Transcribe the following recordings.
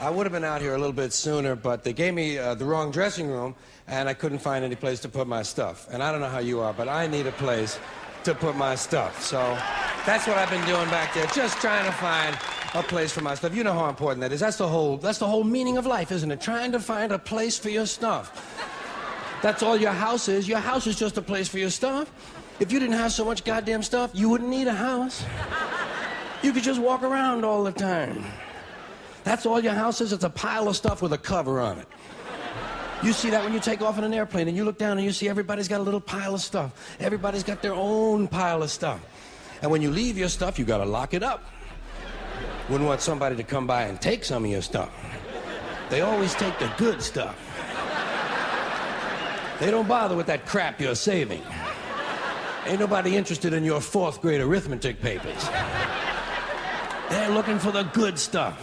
I would have been out here a little bit sooner, but they gave me the wrong dressing room, and I couldn't find any place to put my stuff. And I don't know how you are, but I need a place to put my stuff. So that's what I've been doing back there, just trying to find a place for my stuff. You know how important that is. That's the whole meaning of life, isn't it? Trying to find a place for your stuff. That's all your house is. Your house is just a place for your stuff. If you didn't have so much goddamn stuff, you wouldn't need a house. You could just walk around all the time. That's all your house is. It's a pile of stuff with a cover on it. You see that when you take off in an airplane and you look down and you see everybody's got a little pile of stuff. Everybody's got their own pile of stuff. And when you leave your stuff, you gotta lock it up. Wouldn't want somebody to come by and take some of your stuff. They always take the good stuff. They don't bother with that crap you're saving. Ain't nobody interested in your 4th grade arithmetic papers. They're looking for the good stuff.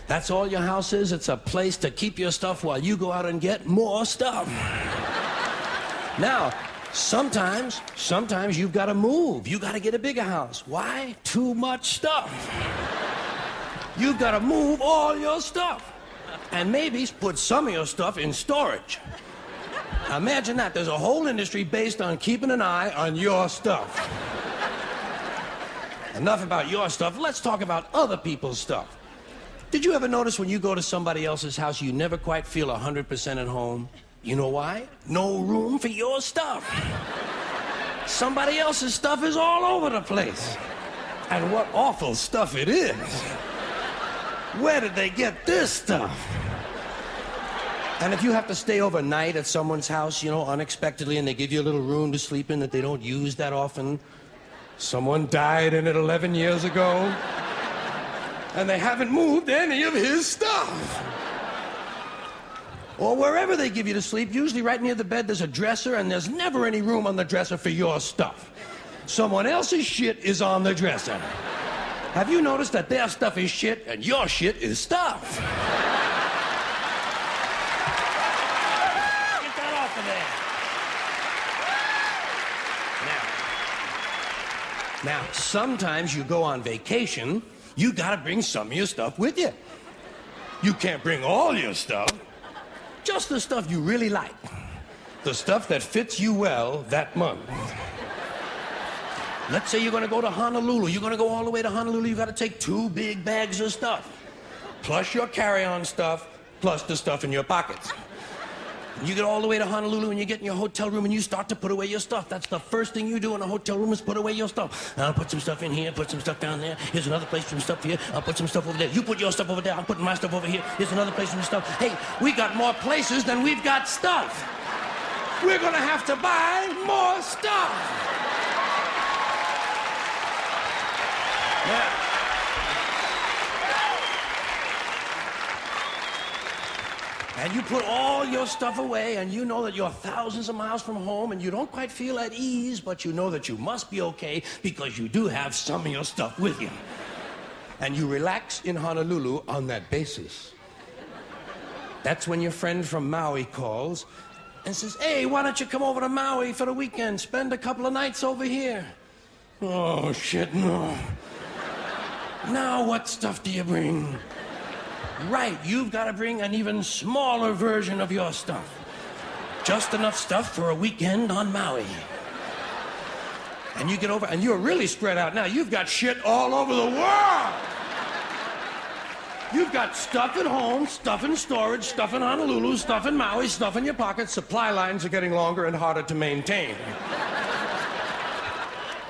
That's all your house is. It's a place to keep your stuff while you go out and get more stuff. Now, sometimes you've got to move. You got to get a bigger house. Why? Too much stuff. You've got to move all your stuff. And maybe put some of your stuff in storage. Now imagine that. There's a whole industry based on keeping an eye on your stuff. Enough about your stuff. Let's talk about other people's stuff. Did you ever notice when you go to somebody else's house, you never quite feel 100% at home? You know why? No room for your stuff. Somebody else's stuff is all over the place. And what awful stuff it is. Where did they get this stuff? And if you have to stay overnight at someone's house, you know, unexpectedly, and they give you a little room to sleep in that they don't use that often, someone died in it 11 years ago, and they haven't moved any of his stuff. Or wherever they give you to sleep, usually right near the bed there's a dresser, and there's never any room on the dresser for your stuff. Someone else's shit is on the dresser. Have you noticed that their stuff is shit and your shit is stuff? Get that off of there. Now, sometimes you go on vacation, you gotta bring some of your stuff with you. You can't bring all your stuff, just the stuff you really like. The stuff that fits you well that month. Let's say you're gonna go to Honolulu. You're gonna go all the way to Honolulu. You gotta take 2 big bags of stuff, plus your carry-on stuff, plus the stuff in your pockets. You get all the way to Honolulu and you get in your hotel room and you start to put away your stuff. That's the first thing you do in a hotel room is put away your stuff. I'll put some stuff in here, put some stuff down there. Here's another place for some stuff here. I'll put some stuff over there. You put your stuff over there. I'm putting my stuff over here. Here's another place for some stuff. Hey, we got more places than we've got stuff. We're gonna have to buy more stuff. Yeah. And you put all your stuff away, and you know that you're thousands of miles from home, and you don't quite feel at ease, but you know that you must be okay because you do have some of your stuff with you. And you relax in Honolulu on that basis. That's when your friend from Maui calls and says, hey, why don't you come over to Maui for the weekend? Spend a couple of nights over here. Oh, shit, no. Now what stuff do you bring? Right, you've got to bring an even smaller version of your stuff. Just enough stuff for a weekend on Maui. And you get over, and you're really spread out now. You've got shit all over the world. You've got stuff at home, stuff in storage, stuff in Honolulu, stuff in Maui, stuff in your pockets. Supply lines are getting longer and harder to maintain.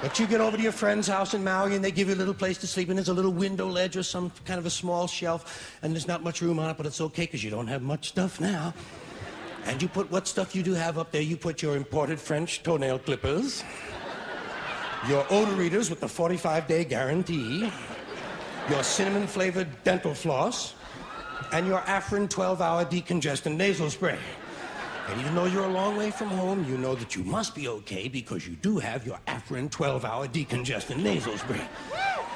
But you get over to your friend's house in Maui and they give you a little place to sleep, and there's a little window ledge or some kind of a small shelf, and there's not much room on it, but it's okay because you don't have much stuff now. And you put what stuff you do have up there. You put your imported French toenail clippers, your odor readers with the 45-day guarantee, your cinnamon-flavored dental floss, and your Afrin 12-hour decongestant nasal spray. And even though you're a long way from home, you know that you must be okay because you do have your Afrin 12-hour decongestant nasal spray.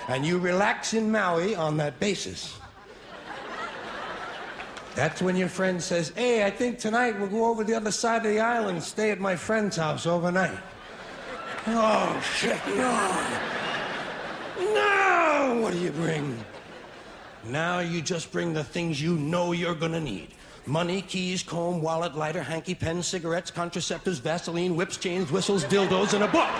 And you relax in Maui on that basis. That's when your friend says, hey, I think tonight we'll go over the other side of the island and stay at my friend's house overnight. Oh, shit, no. No! What do you bring? Now you just bring the things you know you're gonna need. Money, keys, comb, wallet, lighter, hanky, pen, cigarettes, contraceptives, Vaseline, whips, chains, whistles, dildos, and a book.